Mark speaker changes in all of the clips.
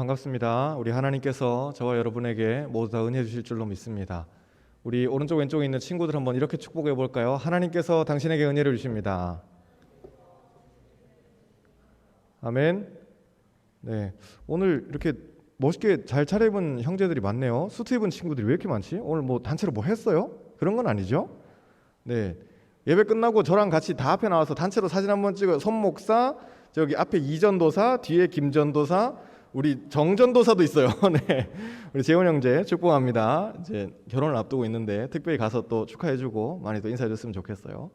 Speaker 1: 반갑습니다. 우리 하나님께서 저와 여러분에게 모두 다 은혜 주실 줄로 믿습니다. 우리 오른쪽 왼쪽에 있는 친구들 한번 이렇게 축복해 볼까요? 하나님께서 당신에게 은혜를 주십니다. 아멘. 네, 오늘 이렇게 멋있게 잘 차려입은 형제들이 많네요. 수트 입은 친구들이 왜 이렇게 많지? 오늘 뭐 단체로 뭐 했어요? 그런 건 아니죠? 네, 예배 끝나고 저랑 같이 다 앞에 나와서 단체로 사진 한번 찍어요. 손 목사, 저기 앞에 이전도사, 뒤에 김전도사, 우리 정전도사도 있어요. 네, 우리 재훈 형제 축복합니다. 이제 결혼을 앞두고 있는데 특별히 가서 또 축하해주고 많이 또 인사해줬으면 좋겠어요.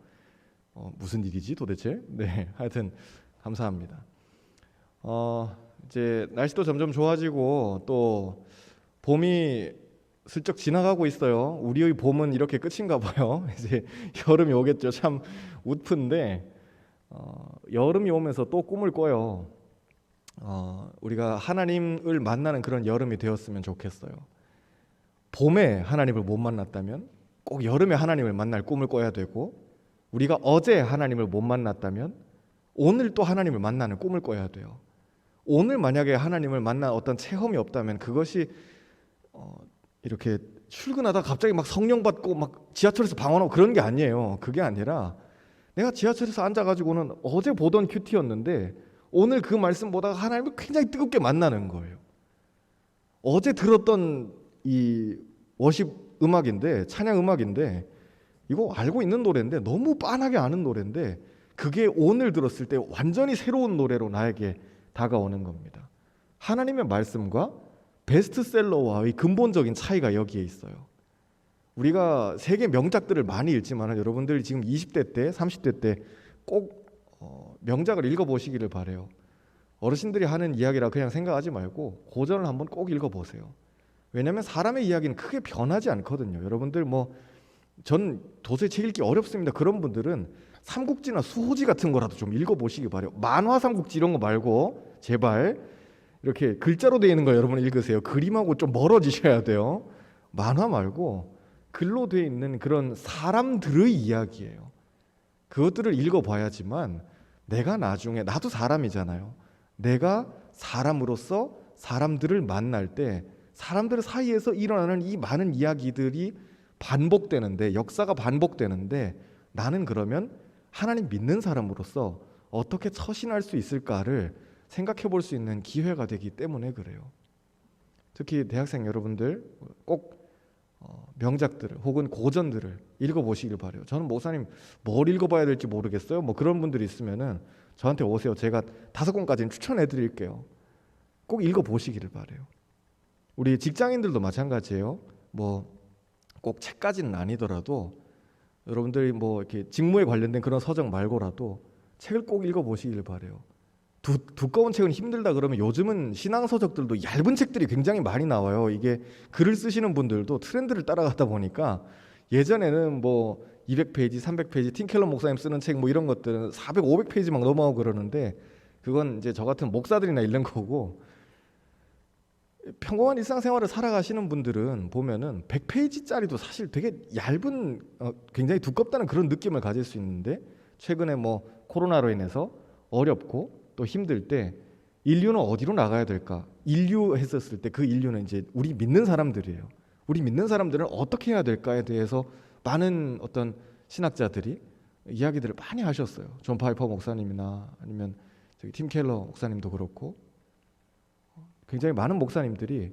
Speaker 1: 무슨 일이지 도대체? 네, 하여튼 감사합니다. 이제 날씨도 점점 좋아지고 또 봄이 슬쩍 지나가고 있어요. 우리의 봄은 이렇게 끝인가 봐요. 이제 여름이 오겠죠. 참 웃픈데 여름이 오면서 또 꿈을 꿔요. 우리가 하나님을 만나는 그런 여름이 되었으면 좋겠어요. 봄에 하나님을 못 만났다면 꼭 여름에 하나님을 만날 꿈을 꿔야 되고, 우리가 어제 하나님을 못 만났다면 오늘 또 하나님을 만나는 꿈을 꿔야 돼요. 오늘 만약에 하나님을 만난 어떤 체험이 없다면 그것이 이렇게 출근하다 갑자기 막 성령 받고 막 지하철에서 방언하고 그런 게 아니에요. 그게 아니라 내가 지하철에서 앉아가지고는 어제 보던 큐티였는데 오늘 그 말씀 보다가 하나님을 굉장히 뜨겁게 만나는 거예요. 어제 들었던 이 워십 음악인데, 찬양 음악인데, 이거 알고 있는 노래인데 너무 빤하게 아는 노래인데 그게 오늘 들었을 때 완전히 새로운 노래로 나에게 다가오는 겁니다. 하나님의 말씀과 베스트셀러와의 근본적인 차이가 여기에 있어요. 우리가 세계 명작들을 많이 읽지만 여러분들이 지금 20대 때, 30대 때 꼭 명작을 읽어보시기를 바래요. 어르신들이 하는 이야기라 그냥 생각하지 말고 고전을 한번 꼭 읽어보세요. 왜냐하면 사람의 이야기는 크게 변하지 않거든요. 여러분들 전 도저히 책 읽기 어렵습니다. 그런 분들은 삼국지나 수호지 같은 거라도 좀 읽어보시기 바래요. 만화 삼국지 이런 거 말고 제발 이렇게 글자로 되어 있는 거 여러분 읽으세요. 그림하고 좀 멀어지셔야 돼요. 만화 말고 글로 되어 있는 그런 사람들의 이야기예요. 그것들을 읽어봐야지만 내가 나중에, 나도 사람이잖아요. 내가 사람으로서 사람들을 만날 때 사람들 사이에서 일어나는 이 많은 이야기들이 반복되는데, 역사가 반복되는데 나는 그러면 하나님 믿는 사람으로서 어떻게 처신할 수 있을까를 생각해 볼 수 있는 기회가 되기 때문에 그래요. 특히 대학생 여러분들 꼭 명작들을 혹은 고전들을 읽어보시길 바래요. 저는 목사님 뭘 읽어봐야 될지 모르겠어요. 그런 분들이 있으면은 저한테 오세요. 제가 5권까지는 추천해 드릴게요. 꼭 읽어보시기를 바래요. 우리 직장인들도 마찬가지예요. 꼭 책까지는 아니더라도 여러분들이 이렇게 직무에 관련된 그런 서적 말고라도 책을 꼭 읽어보시기를 바래요. 두꺼운 책은 힘들다 그러면 요즘은 신앙서적들도 얇은 책들이 굉장히 많이 나와요. 이게 글을 쓰시는 분들도 트렌드를 따라가다 보니까 예전에는 200페이지, 300페이지 팀켈러 목사님 쓰는 책 이런 것들은 400, 500페이지 막 넘어가고 그러는데 그건 이제 저 같은 목사들이나 읽는 거고, 평범한 일상생활을 살아가시는 분들은 보면은 100페이지짜리도 사실 되게 얇은, 굉장히 두껍다는 그런 느낌을 가질 수 있는데, 최근에 코로나로 인해서 어렵고 또 힘들 때 인류는 어디로 나가야 될까? 인류 했었을 때 그 인류는 이제 우리 믿는 사람들이에요. 우리 믿는 사람들은 어떻게 해야 될까에 대해서 많은 어떤 신학자들이 이야기들을 많이 하셨어요. 존 파이퍼 목사님이나 아니면 팀 켈러 목사님도 그렇고 굉장히 많은 목사님들이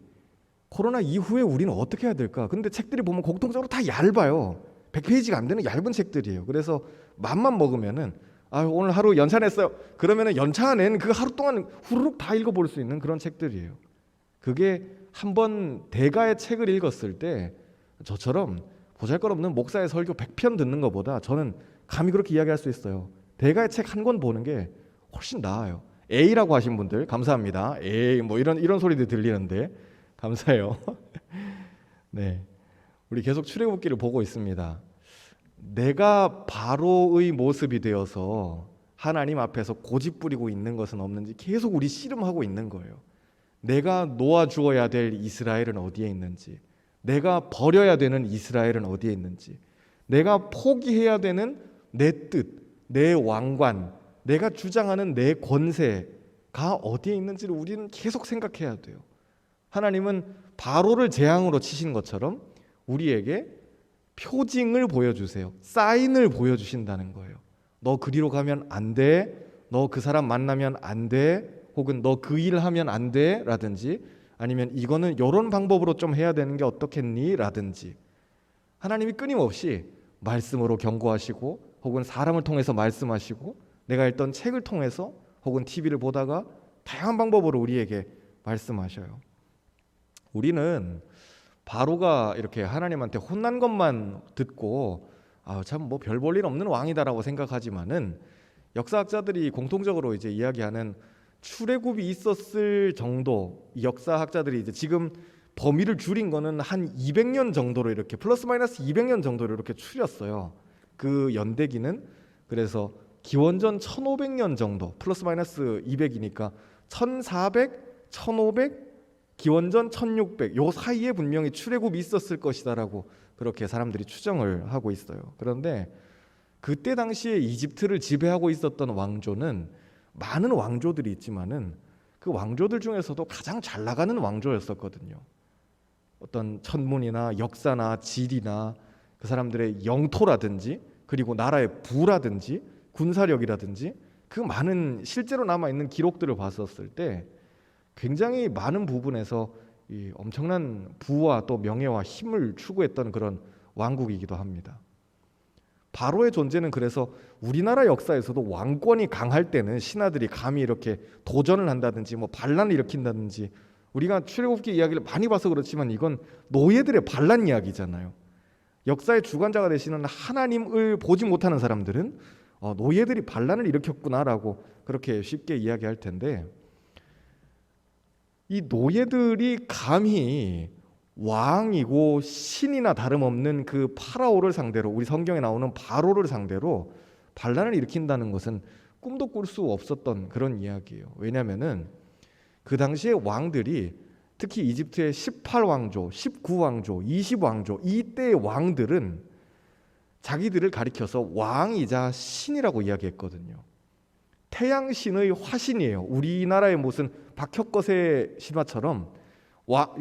Speaker 1: 코로나 이후에 우리는 어떻게 해야 될까? 근데 책들이 보면 공통적으로 다 얇아요. 100페이지가 안 되는 얇은 책들이에요. 그래서 맘만 먹으면은 오늘 하루 연차 냈어요. 그러면은 연차 낸 그 하루 동안 후루룩 다 읽어볼 수 있는 그런 책들이에요. 그게 한번 대가의 책을 읽었을 때 저처럼 보잘것없는 목사의 설교 100편 듣는 것보다 저는 감히 그렇게 이야기할 수 있어요. 대가의 책 한 권 보는 게 훨씬 나아요. A라고 하신 분들 감사합니다. A 이런 소리들 들리는데 감사해요. 네, 우리 계속 출애굽기를 보고 있습니다. 내가 바로의 모습이 되어서 하나님 앞에서 고집 부리고 있는 것은 없는지 계속 우리 씨름하고 있는 거예요. 내가 놓아주어야 될 이스라엘은 어디에 있는지, 내가 버려야 되는 이스라엘은 어디에 있는지, 내가 포기해야 되는 내 뜻, 내 왕관, 내가 주장하는 내 권세가 어디에 있는지를 우리는 계속 생각해야 돼요. 하나님은 바로를 재앙으로 치신 것처럼 우리에게 표징을 보여주세요. 사인을 보여주신다는 거예요. 너 그리로 가면 안 돼. 너 그 사람 만나면 안 돼. 혹은 너 그 일 하면 안 돼. 라든지 아니면 이거는 이런 방법으로 좀 해야 되는 게 어떻겠니? 라든지 하나님이 끊임없이 말씀으로 경고하시고 혹은 사람을 통해서 말씀하시고 내가 읽던 책을 통해서 혹은 TV를 보다가 다양한 방법으로 우리에게 말씀하셔요. 우리는 바로가 이렇게 하나님한테 혼난 것만 듣고 참 뭐 별 볼 일 없는 왕이다라고 생각하지만은 역사학자들이 공통적으로 이제 이야기하는 출애굽이 있었을 정도, 역사학자들이 이제 지금 범위를 줄인 거는 한 200년 정도로 이렇게 플러스 마이너스 200년 정도로 이렇게 추렸어요. 그 연대기는 그래서 기원전 1500년 정도 플러스 마이너스 200이니까 1400, 1500, 기원전 1600 요 사이에 분명히 출애굽이 있었을 것이다라고 그렇게 사람들이 추정을 하고 있어요. 그런데 그때 당시에 이집트를 지배하고 있었던 왕조는 많은 왕조들이 있지만은 그 왕조들 중에서도 가장 잘 나가는 왕조였었거든요. 어떤 천문이나 역사나 지리나 그 사람들의 영토라든지 그리고 나라의 부라든지 군사력이라든지 그 많은 실제로 남아있는 기록들을 봤었을 때 굉장히 많은 부분에서 이 엄청난 부와 또 명예와 힘을 추구했던 그런 왕국이기도 합니다. 바로의 존재는 그래서 우리나라 역사에서도 왕권이 강할 때는 신하들이 감히 이렇게 도전을 한다든지 뭐 반란을 일으킨다든지 우리가 출애굽기 이야기를 많이 봐서 그렇지만 이건 노예들의 반란 이야기잖아요. 역사의 주관자가 되시는 하나님을 보지 못하는 사람들은 노예들이 반란을 일으켰구나라고 그렇게 쉽게 이야기할 텐데 이 노예들이 감히 왕이고 신이나 다름없는 그 파라오를 상대로 우리 성경에 나오는 바로를 상대로 반란을 일으킨다는 것은 꿈도 꿀 수 없었던 그런 이야기예요. 왜냐하면은 그 당시에 왕들이 특히 이집트의 18왕조, 19왕조, 20왕조 이때의 왕들은 자기들을 가리켜서 왕이자 신이라고 이야기했거든요. 태양신의 화신이에요. 우리나라의 무슨 박혁거세 신화처럼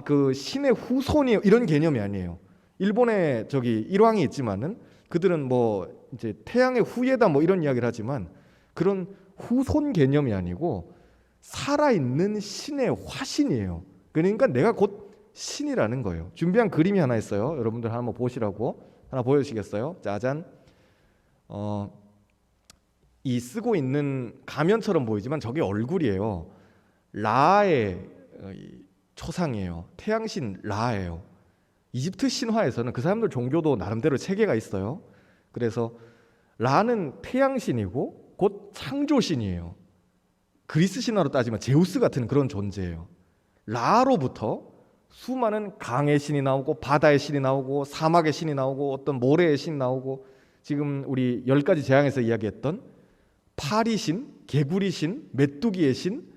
Speaker 1: 그 신의 후손이 이런 개념이 아니에요. 일본에 일왕이 있지만은 그들은 뭐 이제 태양의 후예다 뭐 이런 이야기를 하지만 그런 후손 개념이 아니고 살아있는 신의 화신이에요. 그러니까 내가 곧 신이라는 거예요. 준비한 그림이 하나 있어요. 여러분들 한번 보시라고 하나 보여주시겠어요? 짜잔. 이 쓰고 있는 가면처럼 보이지만 저게 얼굴이에요. 라의 초상이에요. 태양신 라예요. 이집트 신화에서는 그 사람들 종교도 나름대로 체계가 있어요. 그래서 라는 태양신이고 곧 창조신이에요. 그리스 신화로 따지면 제우스 같은 그런 존재예요. 라로부터 수많은 강의 신이 나오고 바다의 신이 나오고 사막의 신이 나오고 어떤 모래의 신이 나오고 지금 우리 10가지 재앙에서 이야기했던 파리신, 개구리신, 메뚜기의 신,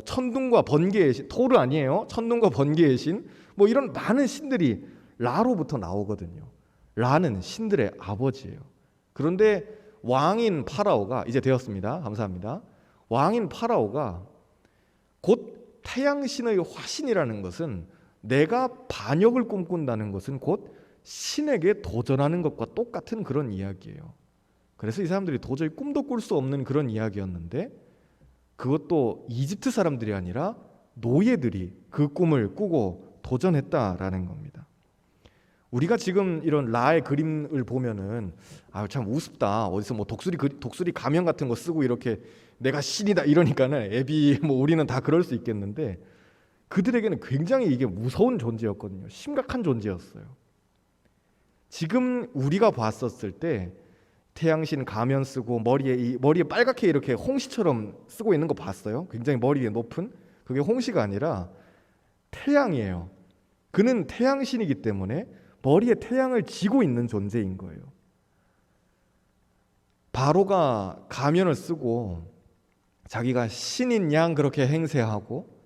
Speaker 1: 천둥과 번개의 신, 토르 아니에요. 천둥과 번개의 신, 뭐 이런 많은 신들이 라로부터 나오거든요. 라는 신들의 아버지예요. 그런데 왕인 파라오가 이제 되었습니다. 감사합니다. 왕인 파라오가 곧 태양신의 화신이라는 것은 내가 반역을 꿈꾼다는 것은 곧 신에게 도전하는 것과 똑같은 그런 이야기예요. 그래서 이 사람들이 도저히 꿈도 꿀 수 없는 그런 이야기였는데 그것도 이집트 사람들이 아니라 노예들이 그 꿈을 꾸고 도전했다라는 겁니다. 우리가 지금 이런 라의 그림을 보면은 참 우습다. 어디서 뭐 독수리 가면 같은 거 쓰고 이렇게 내가 신이다 이러니까는 애비 뭐 우리는 다 그럴 수 있겠는데 그들에게는 굉장히 이게 무서운 존재였거든요. 심각한 존재였어요. 지금 우리가 봤었을 때 태양신 가면 쓰고 머리에 빨갛게 이렇게 홍시처럼 쓰고 있는 거 봤어요? 굉장히 머리에 높은 그게 홍시가 아니라 태양이에요. 그는 태양신이기 때문에 머리에 태양을 지고 있는 존재인 거예요. 바로가 가면을 쓰고 자기가 신인 양 그렇게 행세하고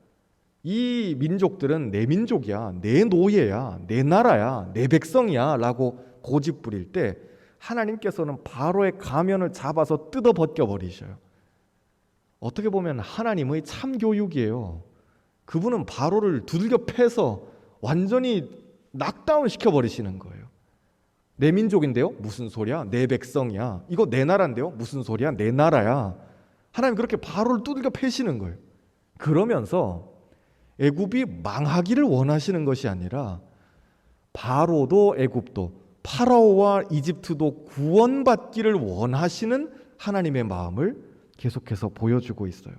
Speaker 1: 이 민족들은 내 민족이야, 내 노예야, 내 나라야, 내 백성이야 라고 고집 부릴 때 하나님께서는 바로의 가면을 잡아서 뜯어 벗겨 버리셔요. 어떻게 보면 하나님의 참 교육이에요. 그분은 바로를 두들겨 패서 완전히 낙다운 시켜버리시는 거예요. 내 민족인데요? 무슨 소리야? 내 백성이야. 이거 내 나라인데요? 무슨 소리야? 내 나라야. 하나님 그렇게 바로를 두들겨 패시는 거예요. 그러면서 애굽이 망하기를 원하시는 것이 아니라 바로도 애굽도 파라오와 이집트도 구원받기를 원하시는 하나님의 마음을 계속해서 보여주고 있어요.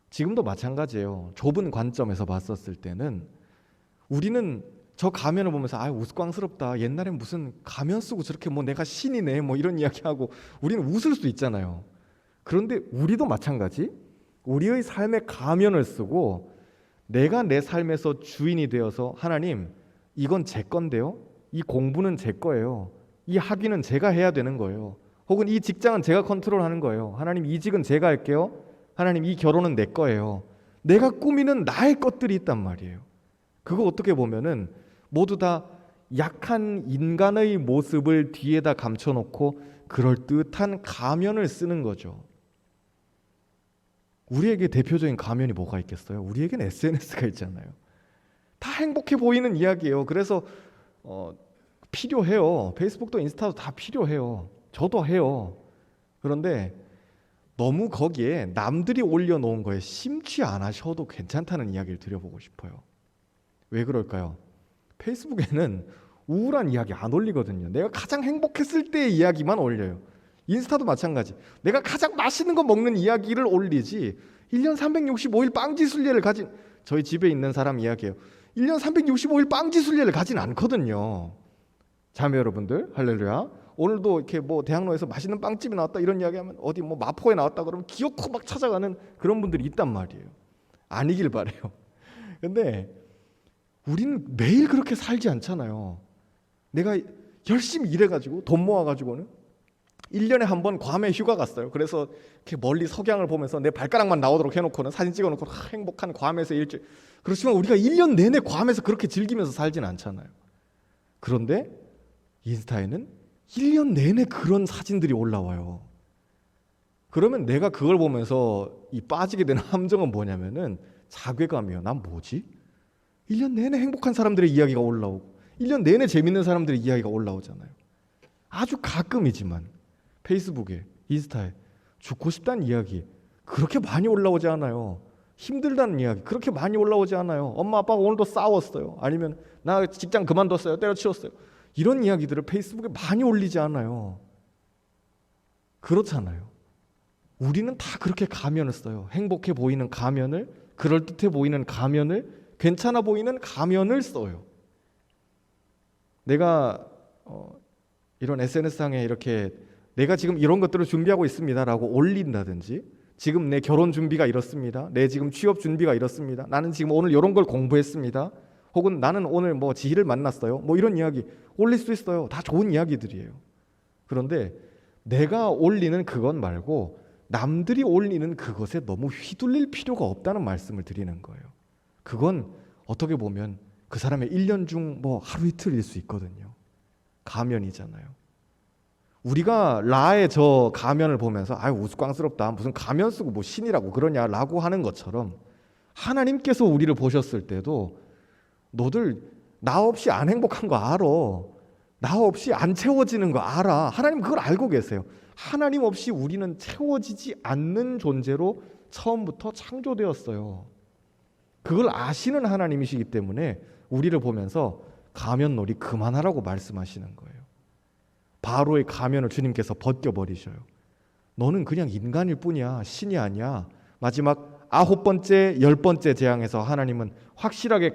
Speaker 1: 지금도 마찬가지예요. 좁은 관점에서 봤었을 때는 우리는 저 가면을 보면서 우스꽝스럽다. 옛날엔 무슨 가면 쓰고 저렇게 뭐 내가 신이네 뭐 이런 이야기하고 우리는 웃을 수 있잖아요. 그런데 우리도 마찬가지. 우리의 삶의 가면을 쓰고 내가 내 삶에서 주인이 되어서 하나님 이건 제 건데요. 이 공부는 제 거예요. 이 학위는 제가 해야 되는 거예요. 혹은 이 직장은 제가 컨트롤하는 거예요. 하나님 이직은 제가 할게요. 하나님 이 결혼은 내 거예요. 내가 꾸미는 나의 것들이 있단 말이에요. 그거 어떻게 보면은 모두 다 약한 인간의 모습을 뒤에다 감춰놓고 그럴듯한 가면을 쓰는 거죠. 우리에게 대표적인 가면이 뭐가 있겠어요? 우리에겐 SNS가 있잖아요. 다 행복해 보이는 이야기예요. 그래서 필요해요. 페이스북도 인스타도 다 필요해요. 저도 해요. 그런데 너무 거기에 남들이 올려놓은 거에 심취 안 하셔도 괜찮다는 이야기를 드려보고 싶어요. 왜 그럴까요? 페이스북에는 우울한 이야기 안 올리거든요. 내가 가장 행복했을 때의 이야기만 올려요. 인스타도 마찬가지. 내가 가장 맛있는 거 먹는 이야기를 올리지 1년 365일 빵지순례를 가진 저희 집에 있는 사람 이야기예요. 1년 365일 빵지순례를 가진 않거든요. 자매 여러분들 할렐루야. 오늘도 이렇게 뭐 대학로에서 맛있는 빵집이 나왔다 이런 이야기하면 어디 뭐 마포에 나왔다 그러면 기어코 막 찾아가는 그런 분들이 있단 말이에요. 아니길 바래요. 근데 우리는 매일 그렇게 살지 않잖아요. 내가 열심히 일해가지고 돈 모아가지고는 1년에 한 번 괌에 휴가 갔어요. 그래서 이렇게 멀리 석양을 보면서 내 발가락만 나오도록 해놓고는 사진 찍어놓고 행복한 괌에서 일주일. 그렇지만 우리가 1년 내내 괌에서 그렇게 즐기면서 살지는 않잖아요. 그런데 인스타에는 1년 내내 그런 사진들이 올라와요. 그러면 내가 그걸 보면서 이 빠지게 되는 함정은 뭐냐면은 자괴감이에요. 난 뭐지? 1년 내내 행복한 사람들의 이야기가 올라오고 1년 내내 재밌는 사람들의 이야기가 올라오잖아요. 아주 가끔이지만 페이스북에 인스타에 죽고 싶다는 이야기 그렇게 많이 올라오지 않아요. 힘들다는 이야기 그렇게 많이 올라오지 않아요. 엄마 아빠가 오늘도 싸웠어요. 아니면 나 직장 그만뒀어요. 때려치웠어요. 이런 이야기들을 페이스북에 많이 올리지 않아요. 그렇잖아요. 우리는 다 그렇게 가면을 써요. 행복해 보이는 가면을, 그럴듯해 보이는 가면을, 괜찮아 보이는 가면을 써요. 내가 이런 SNS상에 이렇게 내가 지금 이런 것들을 준비하고 있습니다라고 올린다든지 지금 내 결혼 준비가 이렇습니다. 내 지금 취업 준비가 이렇습니다. 나는 지금 오늘 이런 걸 공부했습니다. 혹은 나는 오늘 뭐 지희를 만났어요. 뭐 이런 이야기 올릴 수 있어요. 다 좋은 이야기들이에요. 그런데 내가 올리는 그것 말고 남들이 올리는 그것에 너무 휘둘릴 필요가 없다는 말씀을 드리는 거예요. 그건 어떻게 보면 그 사람의 1년 중 뭐 하루 이틀일 수 있거든요. 가면이잖아요. 우리가 라의 저 가면을 보면서 우스꽝스럽다. 무슨 가면 쓰고 뭐 신이라고 그러냐라고 하는 것처럼 하나님께서 우리를 보셨을 때도 너들 나 없이 안 행복한 거 알아. 나 없이 안 채워지는 거 알아. 하나님 그걸 알고 계세요. 하나님 없이 우리는 채워지지 않는 존재로 처음부터 창조되었어요. 그걸 아시는 하나님이시기 때문에 우리를 보면서 가면놀이 그만하라고 말씀하시는 거예요. 바로의 가면을 주님께서 벗겨버리셔요. 너는 그냥 인간일 뿐이야. 신이 아니야. 마지막 9번째, 10번째 재앙에서 하나님은 확실하게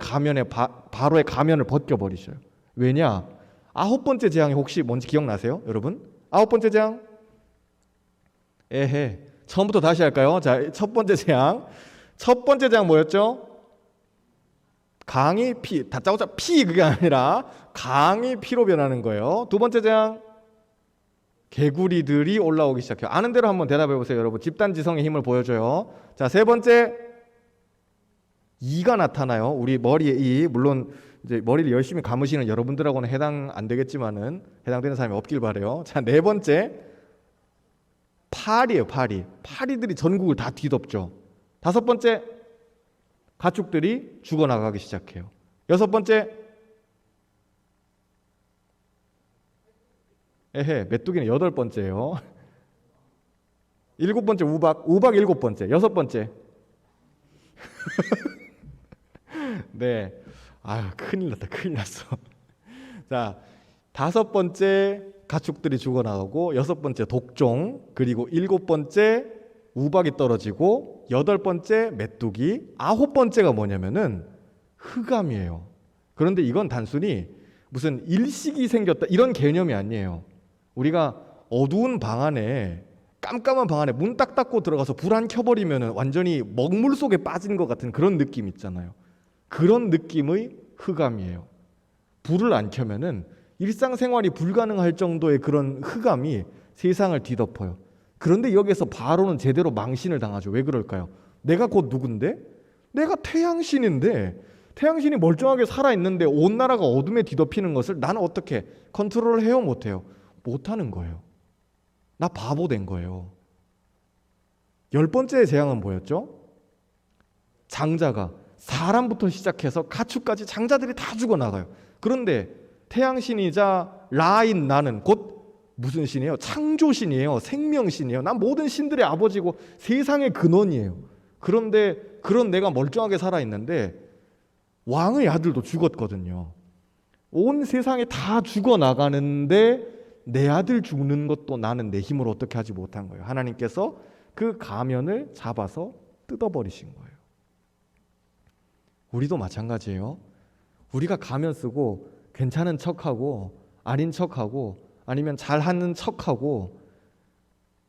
Speaker 1: 바로의 가면을 벗겨버리셔요. 왜냐? 9번째 재앙이 혹시 뭔지 기억나세요? 여러분? 9번째 재앙? 에헤. 처음부터 다시 할까요? 자, 첫 번째 재앙. 첫 번째 재앙 뭐였죠? 강이 피, 다짜고짜 피 그게 아니라 강이 피로 변하는 거예요. 두 번째 재앙. 개구리들이 올라오기 시작해요. 아는 대로 한번 대답해 보세요, 여러분. 집단지성의 힘을 보여줘요. 자, 세 번째. 이가 나타나요. 우리 머리에 이, 물론 이제 머리를 열심히 감으시는 여러분들하고는 해당 안 되겠지만은 해당되는 사람이 없길 바래요. 자, 네 번째. 파리예요, 파리. 파리들이 전국을 다 뒤덮죠. 다섯 번째. 가축들이 죽어나가기 시작해요. 여섯 번째, 메뚜기는 여덟 번째예요. 일곱 번째 우박 일곱 번째, 여섯 번째. 네, 큰일 났다, 큰일 났어. 자, 다섯 번째 가축들이 죽어나가고, 여섯 번째 독종, 그리고 일곱 번째 우박이 떨어지고, 여덟 번째 메뚜기, 아홉 번째가 뭐냐면은 흑암이에요. 그런데 이건 단순히 무슨 일식이 생겼다 이런 개념이 아니에요. 우리가 어두운 방 안에, 깜깜한 방 안에 문 딱 닫고 들어가서 불 안 켜버리면 완전히 먹물 속에 빠진 것 같은 그런 느낌 있잖아요. 그런 느낌의 흑암이에요. 불을 안 켜면은 일상생활이 불가능할 정도의 그런 흑암이 세상을 뒤덮어요. 그런데 여기에서 바로는 제대로 망신을 당하죠. 왜 그럴까요? 내가 곧 누군데? 내가 태양신인데, 태양신이 멀쩡하게 살아있는데 온 나라가 어둠에 뒤덮이는 것을 나는 어떻게 컨트롤을 해요? 못해요? 못하는 거예요. 나 바보 된 거예요. 열 번째 재앙은 뭐였죠? 장자가, 사람부터 시작해서 가축까지 장자들이 다 죽어나가요. 그런데 태양신이자 라인 나는 곧 무슨 신이에요? 창조신이에요. 생명신이에요. 난 모든 신들의 아버지고 세상의 근원이에요. 그런데 그런 내가 멀쩡하게 살아있는데 왕의 아들도 죽었거든요. 온 세상에 다 죽어나가는데 내 아들 죽는 것도 나는 내 힘으로 어떻게 하지 못한 거예요. 하나님께서 그 가면을 잡아서 뜯어버리신 거예요. 우리도 마찬가지예요. 우리가 가면 쓰고 괜찮은 척하고 아닌 척하고 아니면 잘하는 척하고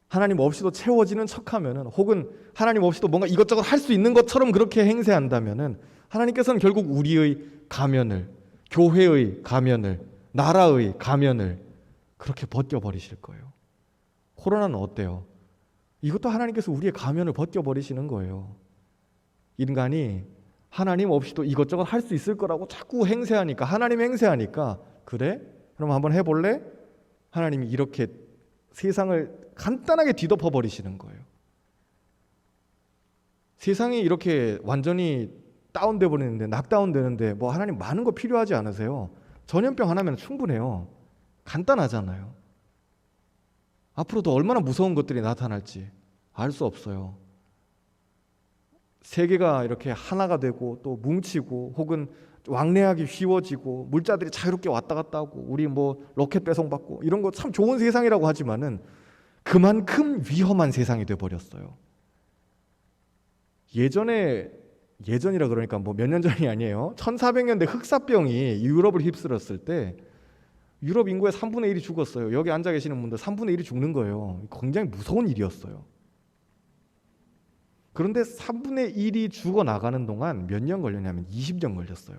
Speaker 1: 하나님 없이도 채워지는 척하면은, 혹은 하나님 없이도 뭔가 이것저것 할 수 있는 것처럼 그렇게 행세한다면은 하나님께서는 결국 우리의 가면을, 교회의 가면을, 나라의 가면을 그렇게 벗겨버리실 거예요. 코로나는 어때요? 이것도 하나님께서 우리의 가면을 벗겨버리시는 거예요. 인간이 하나님 없이도 이것저것 할 수 있을 거라고 자꾸 행세하니까, 하나님 행세하니까, 그래? 그럼 한번 해볼래? 하나님이 이렇게 세상을 간단하게 뒤덮어 버리시는 거예요. 세상이 이렇게 완전히 다운돼 버리는데, 낙다운 되는데 뭐 하나님 많은 거 필요하지 않으세요? 전염병 하나면 충분해요. 간단하잖아요. 앞으로도 얼마나 무서운 것들이 나타날지 알 수 없어요. 세계가 이렇게 하나가 되고 또 뭉치고, 혹은 왕래하기 쉬워지고, 물자들이 자유롭게 왔다 갔다 하고, 우리 뭐 로켓 배송받고 이런 거 참 좋은 세상이라고 하지만은 그만큼 위험한 세상이 돼 버렸어요. 예전이라 그러니까 뭐 몇 년 전이 아니에요. 1400년대 흑사병이 유럽을 휩쓸었을 때 유럽 인구의 3분의 1이 죽었어요. 여기 앉아 계시는 분들 3분의 1이 죽는 거예요. 굉장히 무서운 일이었어요. 그런데 3분의 1이 죽어나가는 동안 몇 년 걸렸냐면 20년 걸렸어요.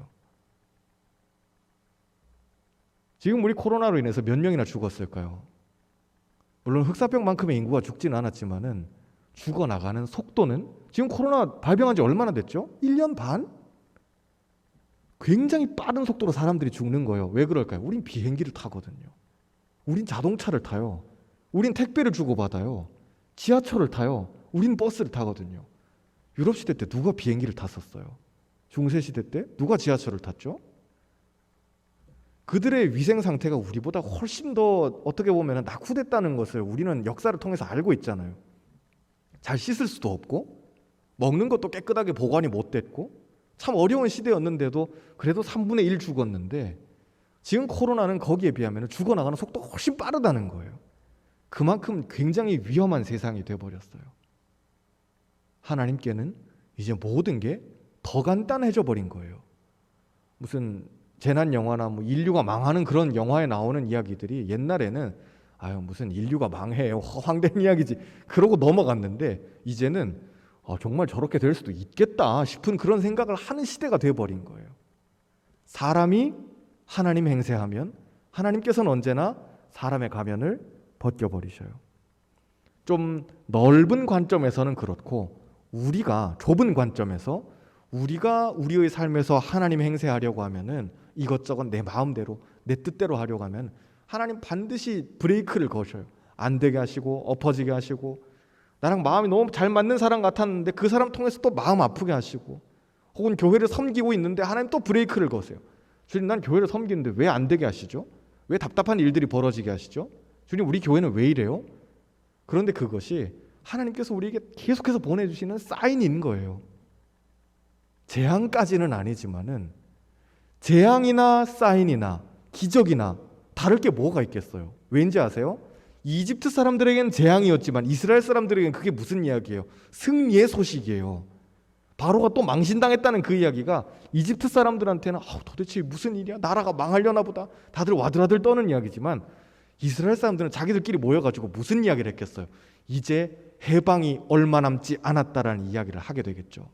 Speaker 1: 지금 우리 코로나로 인해서 몇 명이나 죽었을까요? 물론 흑사병만큼의 인구가 죽지는 않았지만은 죽어나가는 속도는, 지금 코로나 발병한 지 얼마나 됐죠? 1년 반? 굉장히 빠른 속도로 사람들이 죽는 거예요. 왜 그럴까요? 우린 비행기를 타거든요. 우린 자동차를 타요. 우린 택배를 주고받아요. 지하철을 타요. 우린 버스를 타거든요. 유럽 시대 때 누가 비행기를 탔었어요? 중세 시대 때 누가 지하철을 탔죠? 그들의 위생 상태가 우리보다 훨씬 더 어떻게 보면 낙후됐다는 것을 우리는 역사를 통해서 알고 있잖아요. 잘 씻을 수도 없고, 먹는 것도 깨끗하게 보관이 못 됐고, 참 어려운 시대였는데도 그래도 3분의 1 죽었는데, 지금 코로나는 거기에 비하면 죽어나가는 속도가 훨씬 빠르다는 거예요. 그만큼 굉장히 위험한 세상이 돼버렸어요. 하나님께는 이제 모든 게 더 간단해져 버린 거예요. 무슨 재난 영화나 뭐 인류가 망하는 그런 영화에 나오는 이야기들이 옛날에는 무슨 인류가 망해요, 허황된 이야기지, 그러고 넘어갔는데 이제는 정말 저렇게 될 수도 있겠다 싶은 그런 생각을 하는 시대가 돼버린 거예요. 사람이 하나님 행세하면 하나님께서는 언제나 사람의 가면을 벗겨버리셔요. 좀 넓은 관점에서는 그렇고, 우리가 좁은 관점에서 우리가 우리의 삶에서 하나님 행세하려고 하면은 이것저것 내 마음대로 내 뜻대로 하려고 하면 하나님 반드시 브레이크를 거셔요. 안 되게 하시고 엎어지게 하시고, 나랑 마음이 너무 잘 맞는 사람 같았는데 그 사람 통해서 또 마음 아프게 하시고, 혹은 교회를 섬기고 있는데 하나님 또 브레이크를 거세요. 주님, 난 교회를 섬기는데 왜 안 되게 하시죠? 왜 답답한 일들이 벌어지게 하시죠? 주님, 우리 교회는 왜 이래요? 그런데 그것이 하나님께서 우리에게 계속해서 보내주시는 사인인 거예요. 재앙까지는 아니지만은 재앙이나 사인이나 기적이나 다를 게 뭐가 있겠어요? 왠지 아세요? 이집트 사람들에게는 재앙이었지만 이스라엘 사람들에게는 그게 무슨 이야기예요? 승리의 소식이에요. 바로가 또 망신당했다는 그 이야기가 이집트 사람들한테는 도대체 무슨 일이야? 나라가 망하려나 보다. 다들 와들와들 떠는 이야기지만 이스라엘 사람들은 자기들끼리 모여가지고 무슨 이야기를 했겠어요? 이제 해방이 얼마 남지 않았다라는 이야기를 하게 되겠죠.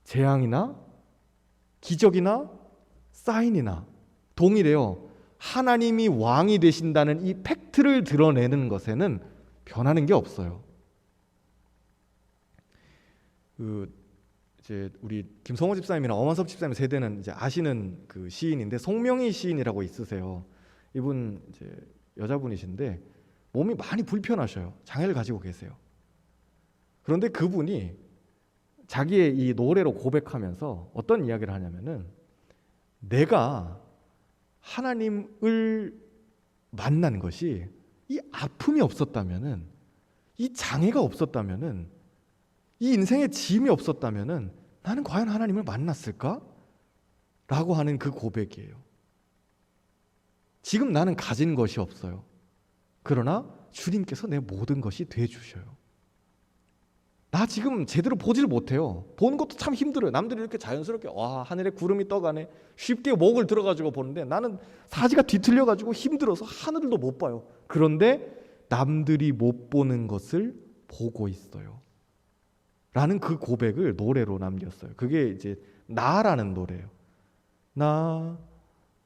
Speaker 1: 재앙이나 기적이나 사인이나 동일해요. 하나님이 왕이 되신다는 이 팩트를 드러내는 것에는 변하는 게 없어요. 이제 우리 김성호 집사님이나 엄한섭 집사님 세대는 이제 아시는 그 시인인데 송명희 시인이라고 있으세요. 이분 이제 여자분이신데 몸이 많이 불편하셔요. 장애를 가지고 계세요. 그런데 그분이 자기의 이 노래로 고백하면서 어떤 이야기를 하냐면은 내가 하나님을 만난 것이 이 아픔이 없었다면은, 이 장애가 없었다면은, 이 인생의 짐이 없었다면은 나는 과연 하나님을 만났을까? 라고 하는 그 고백이에요. 지금 나는 가진 것이 없어요. 그러나 주님께서 내 모든 것이 돼주셔요. 나 지금 제대로 보지를 못해요. 보는 것도 참 힘들어요. 남들이 이렇게 자연스럽게 하늘에 구름이 떠가네 쉽게 목을 들어가지고 보는데 나는 사지가 뒤틀려가지고 힘들어서 하늘도 못 봐요. 그런데 남들이 못 보는 것을 보고 있어요 라는 그 고백을 노래로 남겼어요. 그게 이제 나라는 노래예요. 나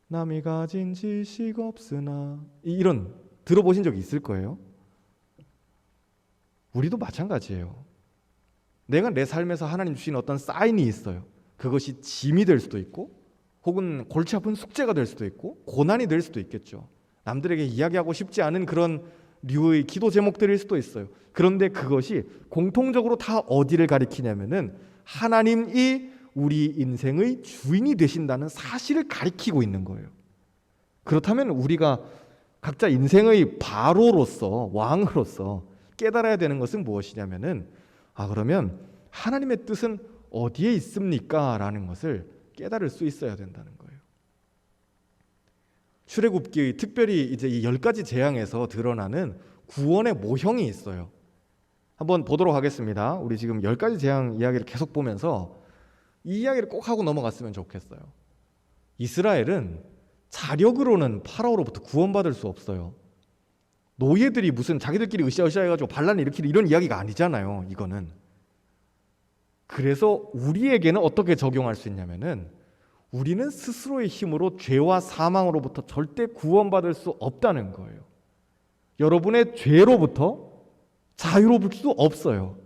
Speaker 1: 남이 가진 지식 없으나, 이런 들어보신 적 있을 거예요. 우리도 마찬가지예요. 내가 내 삶에서 하나님 주신 어떤 사인이 있어요. 그것이 짐이 될 수도 있고 혹은 골치 아픈 숙제가 될 수도 있고 고난이 될 수도 있겠죠. 남들에게 이야기하고 싶지 않은 그런 류의 기도 제목들일 수도 있어요. 그런데 그것이 공통적으로 다 어디를 가리키냐면은 하나님이 우리 인생의 주인이 되신다는 사실을 가리키고 있는 거예요. 그렇다면 우리가 각자 인생의 바로로서, 왕으로서 깨달아야 되는 것은 무엇이냐면은 그러면 하나님의 뜻은 어디에 있습니까? 라는 것을 깨달을 수 있어야 된다는 거예요. 출애굽기 특별히 이제 이 10가지 재앙에서 드러나는 구원의 모형이 있어요. 한번 보도록 하겠습니다. 우리 지금 10가지 재앙 이야기를 계속 보면서 이 이야기를 꼭 하고 넘어갔으면 좋겠어요. 이스라엘은 자력으로는 파라오로부터 구원받을 수 없어요. 노예들이 무슨 자기들끼리 으쌰으쌰 해가지고 반란을 일으키는 이런 이야기가 아니잖아요. 이거는. 그래서 우리에게는 어떻게 적용할 수 있냐면은 우리는 스스로의 힘으로 죄와 사망으로부터 절대 구원받을 수 없다는 거예요. 여러분의 죄로부터 자유로울 수 없어요.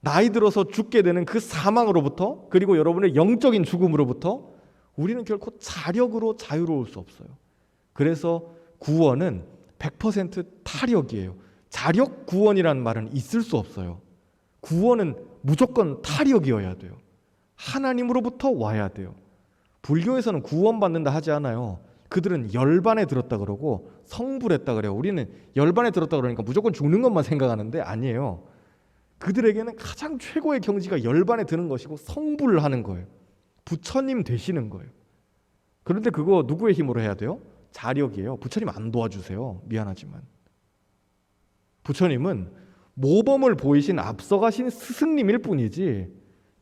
Speaker 1: 나이 들어서 죽게 되는 그 사망으로부터, 그리고 여러분의 영적인 죽음으로부터 우리는 결코 자력으로 자유로울 수 없어요. 그래서 구원은 100% 타력이에요. 자력 구원이라는 말은 있을 수 없어요. 구원은 무조건 타력이어야 돼요. 하나님으로부터 와야 돼요. 불교에서는 구원받는다 하지 않아요. 그들은 열반에 들었다 그러고 성불했다 그래요. 우리는 열반에 들었다 그러니까 무조건 죽는 것만 생각하는데 아니에요. 그들에게는 가장 최고의 경지가 열반에 드는 것이고 성불을 하는 거예요. 부처님 되시는 거예요. 그런데 그거 누구의 힘으로 해야 돼요? 자력이에요. 부처님 안 도와주세요. 미안하지만. 부처님은 모범을 보이신 앞서가신 스승님일 뿐이지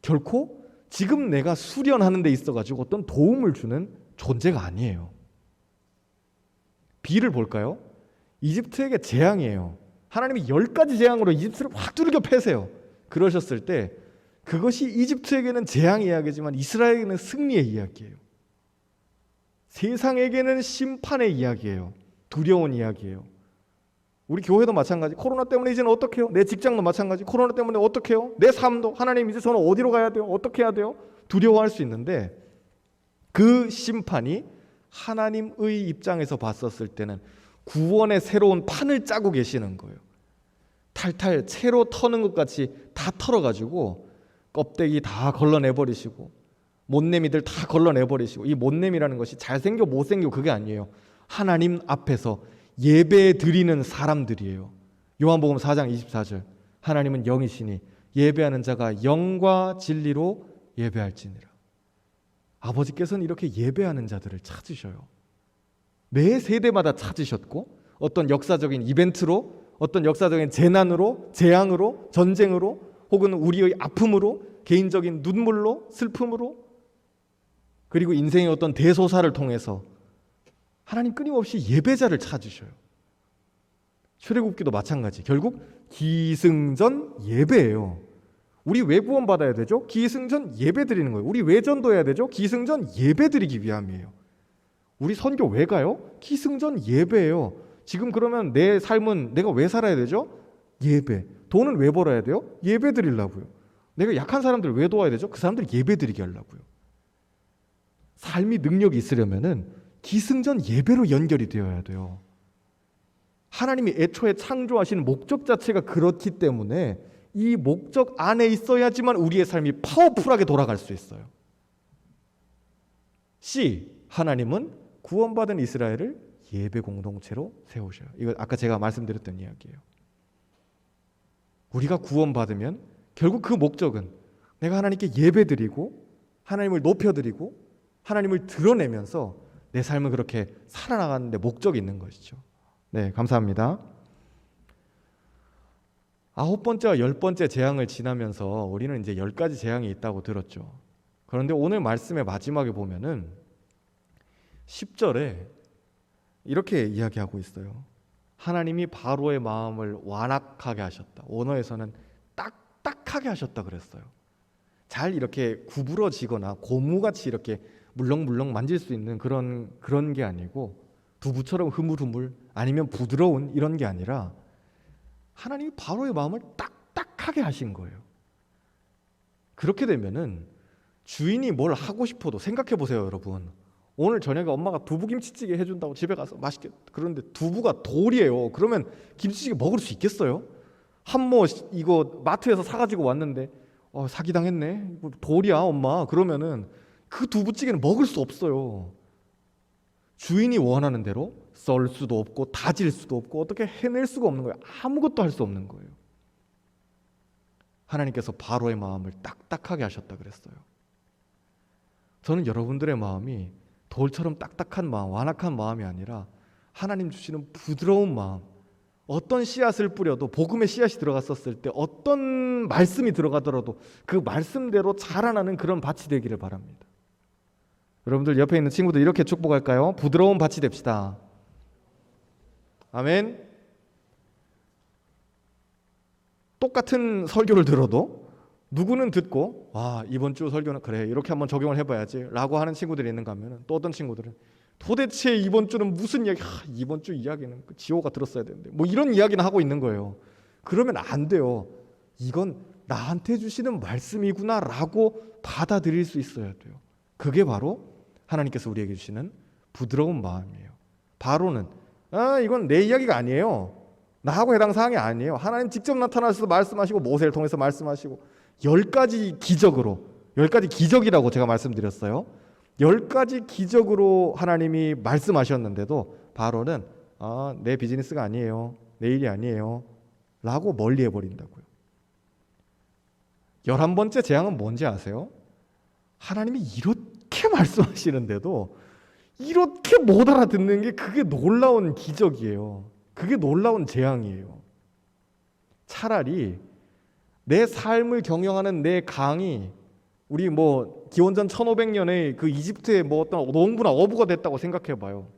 Speaker 1: 결코 지금 내가 수련하는 데 있어가지고 어떤 도움을 주는 존재가 아니에요. 비를 볼까요? 이집트에게 재앙이에요. 하나님이 10가지 재앙으로 이집트를 확 두들겨 패세요. 그러셨을 때 그것이 이집트에게는 재앙 이야기지만 이스라엘에게는 승리의 이야기예요. 세상에게는 심판의 이야기예요. 두려운 이야기예요. 우리 교회도 마찬가지. 코로나 때문에 이제는 어떻게 해요? 내 직장도 마찬가지. 코로나 때문에 어떻게 해요? 내 삶도 하나님 이제 저는 어디로 가야 돼요? 어떻게 해야 돼요? 두려워할 수 있는데 그 심판이 하나님의 입장에서 봤었을 때는 구원의 새로운 판을 짜고 계시는 거예요. 탈탈 채로 터는 것 같이 다 털어가지고 껍데기 다 걸러내버리시고 못내미들 다 걸러내버리시고, 이 못내미라는 것이 잘생겨 못생겨 그게 아니에요. 하나님 앞에서 예배 드리는 사람들이에요. 요한복음 4장 24절, 하나님은 영이시니 예배하는 자가 영과 진리로 예배할지니라. 아버지께서는 이렇게 예배하는 자들을 찾으셔요. 매 세대마다 찾으셨고, 어떤 역사적인 이벤트로, 어떤 역사적인 재난으로, 재앙으로, 전쟁으로, 혹은 우리의 아픔으로, 개인적인 눈물로, 슬픔으로, 그리고 인생의 어떤 대소사를 통해서 하나님 끊임없이 예배자를 찾으셔요. 출애굽기도 마찬가지. 결국 기승전 예배예요. 우리 왜 구원받아야 되죠? 기승전 예배 드리는 거예요. 우리 왜 전도해야 되죠? 기승전 예배 드리기 위함이에요. 우리 선교 왜 가요? 기승전 예배예요. 지금 그러면 내 삶은 내가 왜 살아야 되죠? 예배. 돈은 왜 벌어야 돼요? 예배 드리려고요. 내가 약한 사람들 왜 도와야 되죠? 그 사람들 예배 드리게 하려고요. 삶이 능력이 있으려면은 기승전 예배로 연결이 되어야 돼요. 하나님이 애초에 창조하신 목적 자체가 그렇기 때문에 이 목적 안에 있어야지만 우리의 삶이 파워풀하게 돌아갈 수 있어요. C. 하나님은 구원받은 이스라엘을 예배 공동체로 세우셔요. 이거 아까 제가 말씀드렸던 이야기예요. 우리가 구원받으면 결국 그 목적은 내가 하나님께 예배드리고 하나님을 높여드리고 하나님을 드러내면서 내 삶을 그렇게 살아나가는 데 목적이 있는 것이죠. 네, 감사합니다. 9번째와 10번째 재앙을 지나면서 우리는 이제 10가지 재앙이 있다고 들었죠. 그런데 오늘 말씀의 마지막에 보면은 10절에 이렇게 이야기하고 있어요. 하나님이 바로의 마음을 완악하게 하셨다. 원어에서는 딱딱하게 하셨다 그랬어요. 잘 이렇게 구부러지거나 고무같이 이렇게 물렁물렁 만질 수 있는 그런 게 아니고 두부처럼 흐물흐물 아니면 부드러운 이런 게 아니라 하나님이 바로의 마음을 딱딱하게 하신 거예요. 그렇게 되면은 주인이 뭘 하고 싶어도 생각해 보세요, 여러분. 오늘 저녁에 엄마가 두부김치찌개 해준다고 집에 가서 맛있게, 그런데 두부가 돌이에요. 그러면 김치찌개 먹을 수 있겠어요? 한모 이거 마트에서 사가지고 왔는데 사기당했네. 이거 돌이야 엄마. 그러면은 그 두부찌개는 먹을 수 없어요. 주인이 원하는 대로 썰 수도 없고 다질 수도 없고 어떻게 해낼 수가 없는 거예요. 아무것도 할 수 없는 거예요. 하나님께서 바로의 마음을 딱딱하게 하셨다 그랬어요. 저는 여러분들의 마음이 돌처럼 딱딱한 마음, 완악한 마음이 아니라 하나님 주시는 부드러운 마음, 어떤 씨앗을 뿌려도 복음의 씨앗이 들어갔었을 때 어떤 말씀이 들어가더라도 그 말씀대로 자라나는 그런 밭이 되기를 바랍니다. 여러분들 옆에 있는 친구들 이렇게 축복할까요? 부드러운 밭이 됩시다. 아멘. 똑같은 설교를 들어도 누구는 듣고 이번 주 설교는 그래 이렇게 한번 적용을 해봐야지 라고 하는 친구들이 있는가 하면 또 어떤 친구들은 도대체 이번 주는 무슨 이야기, 이번 주 이야기는 지호가 들었어야 되는데 뭐 이런 이야기는 하고 있는 거예요. 그러면 안 돼요. 이건 나한테 주시는 말씀이구나 라고 받아들일 수 있어야 돼요. 그게 바로 하나님께서 우리에게 주시는 부드러운 마음이에요. 바로는 이건 내 이야기가 아니에요. 나하고 해당 사항이 아니에요. 하나님 직접 나타나셔서 말씀하시고 모세를 통해서 말씀하시고 10가지 기적으로, 10가지 기적이라고 제가 말씀드렸어요. 10가지 기적으로 하나님이 말씀하셨는데도 바로는 내 비즈니스가 아니에요. 내 일이 아니에요. 라고 멀리 해버린다고요. 11번째 재앙은 뭔지 아세요? 하나님이 이렇게 말씀하시는데도 이렇게 못 알아듣는 게 그게 놀라운 기적이에요. 그게 놀라운 재앙이에요. 차라리 내 삶을 경영하는 내 강이 우리 기원전 1500년에 그 이집트의 어떤 농부나 어부가 됐다고 생각해봐요.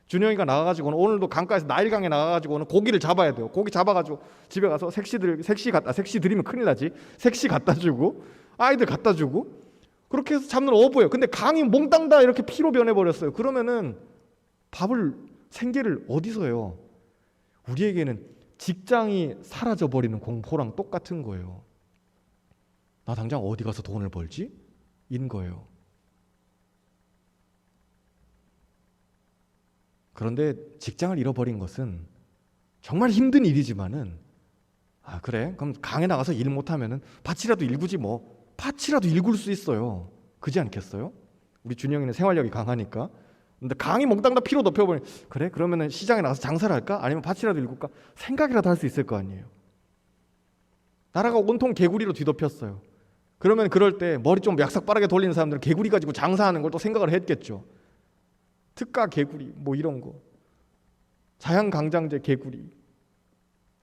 Speaker 1: 준영이가 나가가지고는 오늘도 강가에서 나일강에 나가가지고는 고기를 잡아야 돼요. 고기 잡아가지고 집에 가서 색시 드리면 큰일 나지. 색시 갖다 주고 아이들 갖다 주고 그렇게 해서 잡는 어부예요. 근데 강이 몽땅 다 이렇게 피로 변해버렸어요. 그러면은 생계를 어디서 해요? 우리에게는 직장이 사라져버리는 공포랑 똑같은 거예요. 나 당장 어디 가서 돈을 벌지? 인 거예요. 그런데 직장을 잃어버린 것은 정말 힘든 일이지만은 그래? 그럼 강에 나가서 일 못하면은 밭이라도 일구지 뭐. 밭이라도 일굴 수 있어요. 그지 않겠어요? 우리 준영이는 생활력이 강하니까. 근데 강이 몽땅 다 피로 덮여버리면 그래? 그러면은 시장에 나가서 장사를 할까? 아니면 밭이라도 일굴까? 생각이라도 할 수 있을 거 아니에요. 나라가 온통 개구리로 뒤덮였어요. 그러면 그럴 때 머리 좀 약삭 빠르게 돌리는 사람들은 개구리 가지고 장사하는 걸 또 생각을 했겠죠. 특가 개구리 뭐 이런 거, 자양강장제 개구리,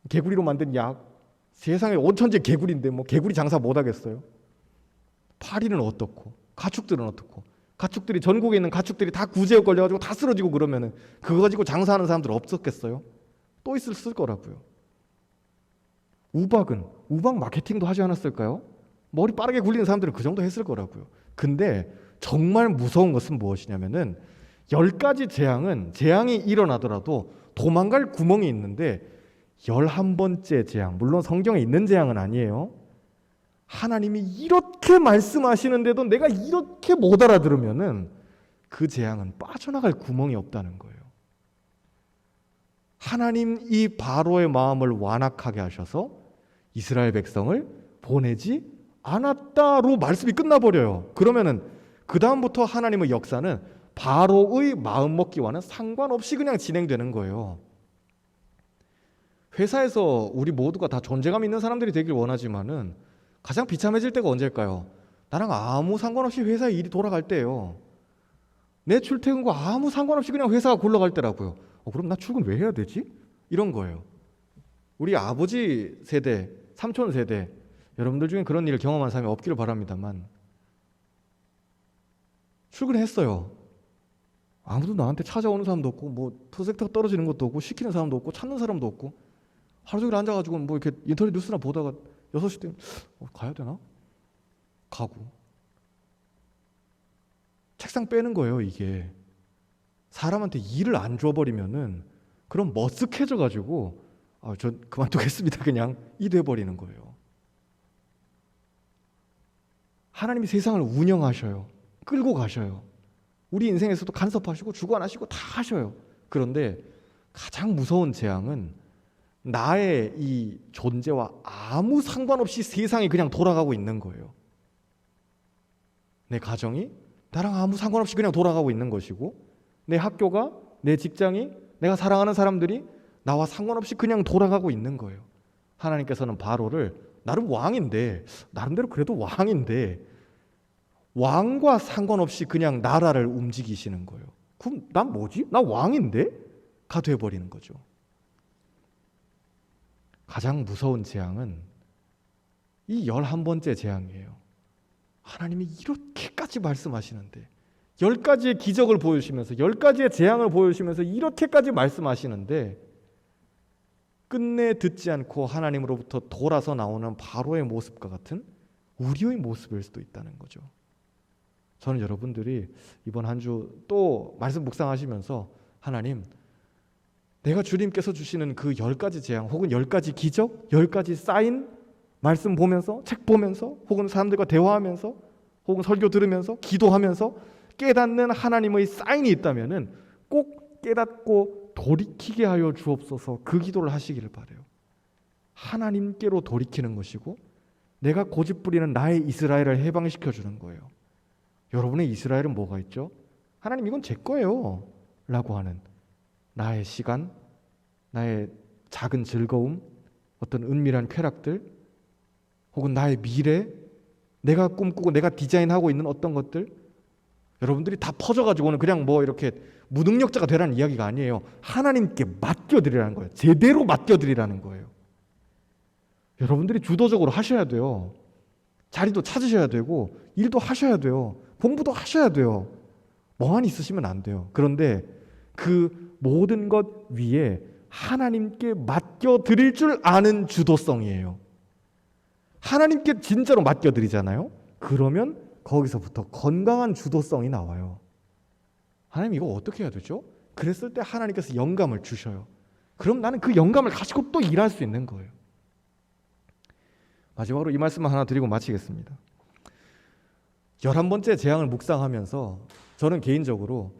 Speaker 1: 개구리로 만든 약, 세상에 온천지 개구리인데 뭐 개구리 장사 못 하겠어요? 파리는 어떻고 가축들은 어떻고, 가축들이 전국에 있는 가축들이 다 구제역 걸려가지고 다 쓰러지고 그러면은 그거 가지고 장사하는 사람들 없었겠어요? 또 있을 거라고요. 우박 마케팅도 하지 않았을까요? 머리 빠르게 굴리는 사람들은 그 정도 했을 거라고요. 근데 정말 무서운 것은 무엇이냐면은 10가지 재앙이 일어나더라도 도망갈 구멍이 있는데 11번째 재앙, 물론 성경에 있는 재앙은 아니에요. 하나님이 이렇게 말씀하시는데도 내가 이렇게 못 알아들으면은 그 재앙은 빠져나갈 구멍이 없다는 거예요. 하나님 이 바로의 마음을 완악하게 하셔서 이스라엘 백성을 보내지 않았다로 말씀이 끝나버려요. 그러면은 그 다음부터 하나님의 역사는 바로의 마음먹기와는 상관없이 그냥 진행되는 거예요. 회사에서 우리 모두가 다 존재감 있는 사람들이 되길 원하지만은 가장 비참해질 때가 언제일까요? 나랑 아무 상관없이 회사에 일이 돌아갈 때예요. 내 출퇴근과 아무 상관없이 그냥 회사가 굴러갈 때라고요. 그럼 나 출근 왜 해야 되지? 이런 거예요. 우리 아버지 세대, 삼촌 세대, 여러분들 중에 그런 일을 경험한 사람이 없기를 바랍니다만 출근했어요. 아무도 나한테 찾아오는 사람도 없고 뭐 프로젝트가 떨어지는 것도 없고 시키는 사람도 없고 찾는 사람도 없고 하루 종일 앉아가지고 뭐 이렇게 인터넷 뉴스나 보다가 6시 되면 가야 되나? 가고 책상 빼는 거예요. 이게 사람한테 일을 안 줘버리면은 그럼 머쓱해져가지고 저 그만두겠습니다 그냥 이 돼버리는 거예요. 하나님이 세상을 운영하셔요. 끌고 가셔요. 우리 인생에서도 간섭하시고 주관하시고 다 하셔요. 그런데 가장 무서운 재앙은 나의 이 존재와 아무 상관없이 세상이 그냥 돌아가고 있는 거예요. 내 가정이 나랑 아무 상관없이 그냥 돌아가고 있는 것이고, 내 학교가, 내 직장이, 내가 사랑하는 사람들이 나와 상관없이 그냥 돌아가고 있는 거예요. 하나님께서는 바로를 나름 왕인데, 나름대로 그래도 왕인데 왕과 상관없이 그냥 나라를 움직이시는 거예요. 그럼 난 뭐지? 나 왕인데? 가 돼버리는 거죠. 가장 무서운 재앙은 이 11번째 재앙이에요. 하나님이 이렇게까지 말씀하시는데 10가지의 기적을 보여주시면서 10가지의 재앙을 보여주시면서 이렇게까지 말씀하시는데 끝내 듣지 않고 하나님으로부터 돌아서 나오는 바로의 모습과 같은 우리의 모습일 수도 있다는 거죠. 저는 여러분들이 이번 한 주 또 말씀 묵상하시면서 하나님, 내가 주님께서 주시는 그 10가지 재앙 혹은 10가지 기적, 10가지 사인, 말씀 보면서, 책 보면서, 혹은 사람들과 대화하면서, 혹은 설교 들으면서, 기도하면서 깨닫는 하나님의 사인이 있다면은 꼭 깨닫고 돌이키게 하여 주옵소서. 그 기도를 하시기를 바라요. 하나님께로 돌이키는 것이고 내가 고집부리는 나의 이스라엘을 해방시켜 주는 거예요. 여러분의 이스라엘은 뭐가 있죠? 하나님 이건 제 거예요 라고 하는 나의 시간, 나의 작은 즐거움, 어떤 은밀한 쾌락들, 혹은 나의 미래, 내가 꿈꾸고 내가 디자인하고 있는 어떤 것들, 여러분들이 다 퍼져가지고는 그냥 뭐 이렇게 무능력자가 되라는 이야기가 아니에요. 하나님께 맡겨드리라는 거예요. 제대로 맡겨드리라는 거예요. 여러분들이 주도적으로 하셔야 돼요. 자리도 찾으셔야 되고 일도 하셔야 돼요. 공부도 하셔야 돼요. 멍하니 있으시면 안 돼요. 그런데 그 모든 것 위에 하나님께 맡겨드릴 줄 아는 주도성이에요. 하나님께 진짜로 맡겨드리잖아요. 그러면 거기서부터 건강한 주도성이 나와요. 하나님 이거 어떻게 해야 되죠? 그랬을 때 하나님께서 영감을 주셔요. 그럼 나는 그 영감을 가지고 또 일할 수 있는 거예요. 마지막으로 이 말씀을 하나 드리고 마치겠습니다. 11번째 재앙을 묵상하면서 저는 개인적으로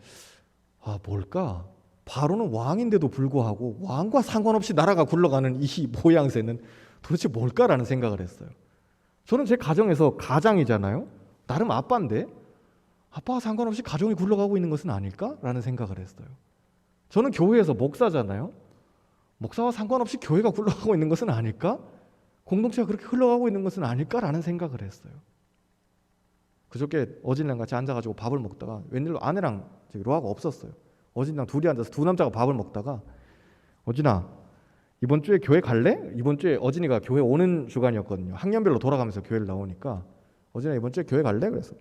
Speaker 1: 뭘까? 바로는 왕인데도 불구하고 왕과 상관없이 나라가 굴러가는 이 모양새는 도대체 뭘까라는 생각을 했어요. 저는 제 가정에서 가장이잖아요. 나름 아빠인데 아빠와 상관없이 가정이 굴러가고 있는 것은 아닐까라는 생각을 했어요. 저는 교회에서 목사잖아요. 목사와 상관없이 교회가 굴러가고 있는 것은 아닐까? 공동체가 그렇게 흘러가고 있는 것은 아닐까라는 생각을 했어요. 그저께 어진이랑 같이 앉아가지고 밥을 먹다가 웬일로 아내랑 로아가 없었어요. 어진이랑 둘이 앉아서 두 남자가 밥을 먹다가 어진아 이번 주에 교회 갈래? 이번 주에 어진이가 교회 오는 주간이었거든요. 학년별로 돌아가면서 교회를 나오니까 어진아 이번 주에 교회 갈래? 그래서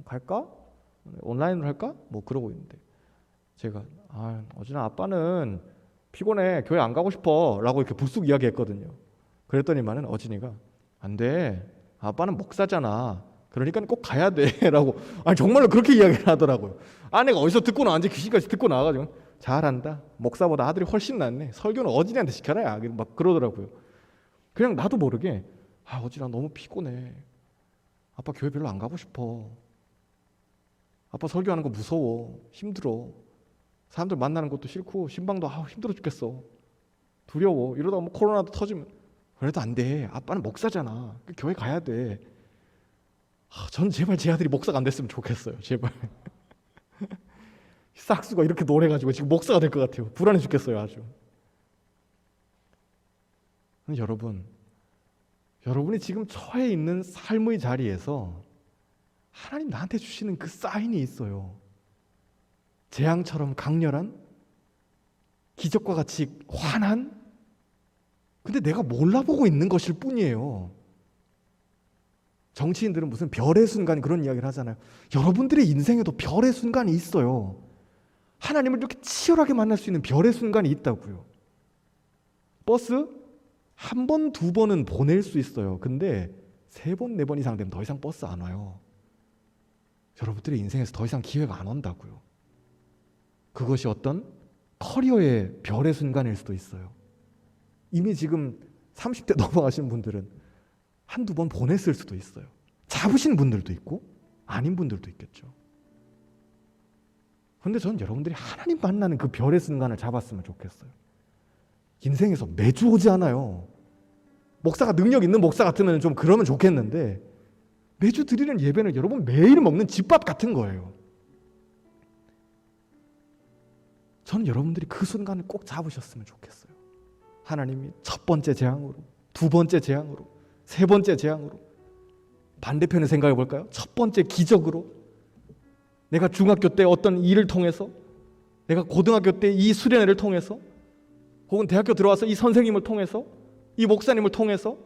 Speaker 1: 갈까? 온라인으로 할까? 뭐 그러고 있는데 제가 어진아 아빠는 피곤해 교회 안 가고 싶어 라고 이렇게 불쑥 이야기했거든요. 그랬더니만은 어진이가 안 돼 아빠는 목사잖아 그러니까 꼭 가야 돼 라고 정말로 그렇게 이야기를 하더라고요. 아내가 어디서 듣고 나왔는지 귀신같이 듣고 나와가지고 잘한다 목사보다 아들이 훨씬 낫네 설교는 어진이한테 시켜라 막 그러더라고요. 그냥 나도 모르게 어진아 너무 피곤해 아빠 교회 별로 안 가고 싶어 아빠 설교하는 거 무서워 힘들어 사람들 만나는 것도 싫고 신방도 힘들어 죽겠어 두려워 이러다가 뭐 코로나도 터지면 그래도 안 돼 아빠는 목사잖아 교회 가야 돼. 전 제발 제 아들이 목사가 안 됐으면 좋겠어요. 제발. 싹수가 이렇게 노래가지고 지금 목사가 될 것 같아요. 불안해 죽겠어요 아주. 여러분이 지금 처해 있는 삶의 자리에서 하나님 나한테 주시는 그 사인이 있어요. 재앙처럼 강렬한 기적과 같이 환한 근데 내가 몰라보고 있는 것일 뿐이에요. 정치인들은 무슨 별의 순간 그런 이야기를 하잖아요. 여러분들의 인생에도 별의 순간이 있어요. 하나님을 이렇게 치열하게 만날 수 있는 별의 순간이 있다고요. 버스 한 번, 두 번은 보낼 수 있어요. 근데 세 번, 네 번 이상 되면 더 이상 버스 안 와요. 여러분들의 인생에서 더 이상 기회가 안 온다고요. 그것이 어떤 커리어의 별의 순간일 수도 있어요. 이미 지금 30대 넘어가신 분들은 한두 번 보냈을 수도 있어요. 잡으신 분들도 있고 아닌 분들도 있겠죠. 그런데 저는 여러분들이 하나님 만나는 그 별의 순간을 잡았으면 좋겠어요. 인생에서 매주 오지 않아요. 목사가 능력 있는 목사 같으면 좀 그러면 좋겠는데 매주 드리는 예배는 여러분 매일 먹는 집밥 같은 거예요. 저는 여러분들이 그 순간을 꼭 잡으셨으면 좋겠어요. 하나님이 첫 번째 재앙으로, 두 번째 재앙으로, 세 번째 재앙으로 반대편을 생각해 볼까요? 첫 번째 기적으로 내가 중학교 때 어떤 일을 통해서 내가 고등학교 때 이 수련회를 통해서 혹은 대학교 들어와서 이 선생님을 통해서 이 목사님을 통해서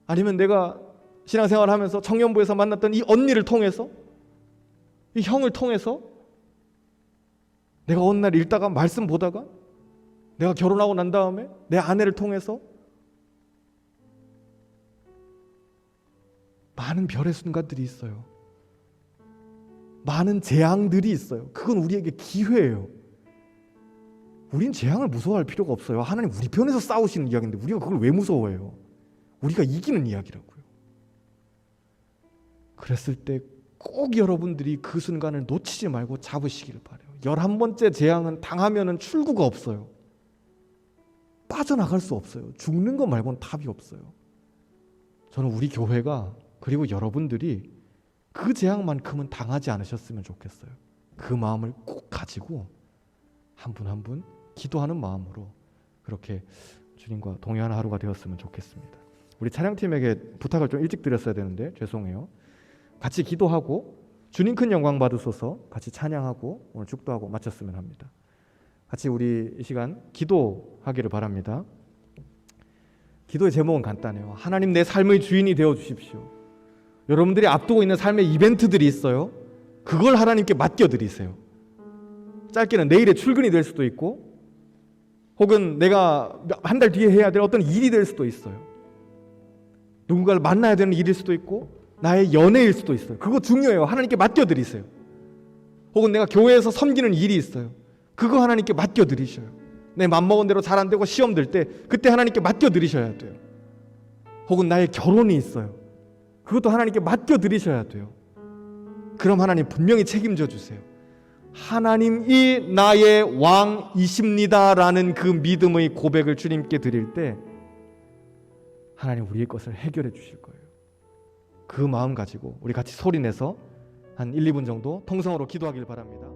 Speaker 1: 아니면 내가 신앙생활을 하면서 청년부에서 만났던 이 언니를 통해서 이 형을 통해서 내가 어느 날 읽다가 말씀 보다가 내가 결혼하고 난 다음에 내 아내를 통해서 많은 별의 순간들이 있어요. 많은 재앙들이 있어요. 그건 우리에게 기회예요. 우린 재앙을 무서워할 필요가 없어요. 하나님 우리 편에서 싸우시는 이야기인데 우리가 그걸 왜 무서워해요? 우리가 이기는 이야기라고요. 그랬을 때 꼭 여러분들이 그 순간을 놓치지 말고 잡으시기를 바라요. 11번째 재앙은 당하면은 출구가 없어요. 빠져나갈 수 없어요. 죽는 것 말고는 답이 없어요. 저는 우리 교회가 그리고 여러분들이 그 재앙만큼은 당하지 않으셨으면 좋겠어요. 그 마음을 꼭 가지고 한 분 한 분 기도하는 마음으로 그렇게 주님과 동행하는 하루가 되었으면 좋겠습니다. 우리 찬양팀에게 부탁을 좀 일찍 드렸어야 되는데 죄송해요. 같이 기도하고 주님 큰 영광 받으소서 같이 찬양하고 오늘 축도하고 마쳤으면 합니다. 같이 우리 이 시간 기도하기를 바랍니다. 기도의 제목은 간단해요. 하나님 내 삶의 주인이 되어 주십시오. 여러분들이 앞두고 있는 삶의 이벤트들이 있어요. 그걸 하나님께 맡겨드리세요. 짧게는 내일의 출근이 될 수도 있고 혹은 내가 한 달 뒤에 해야 될 어떤 일이 될 수도 있어요. 누군가를 만나야 되는 일일 수도 있고 나의 연애일 수도 있어요. 그거 중요해요. 하나님께 맡겨드리세요. 혹은 내가 교회에서 섬기는 일이 있어요. 그거 하나님께 맡겨드리셔요. 내 맘먹은 대로 잘 안 되고 시험 들 때 그때 하나님께 맡겨드리셔야 돼요. 혹은 나의 결혼이 있어요. 그것도 하나님께 맡겨드리셔야 돼요. 그럼 하나님 분명히 책임져 주세요. 하나님이 나의 왕이십니다라는 그 믿음의 고백을 주님께 드릴 때 하나님 우리의 것을 해결해 주실 거예요. 그 마음 가지고 우리 같이 소리내서 한 1, 2분 정도 통성으로 기도하길 바랍니다.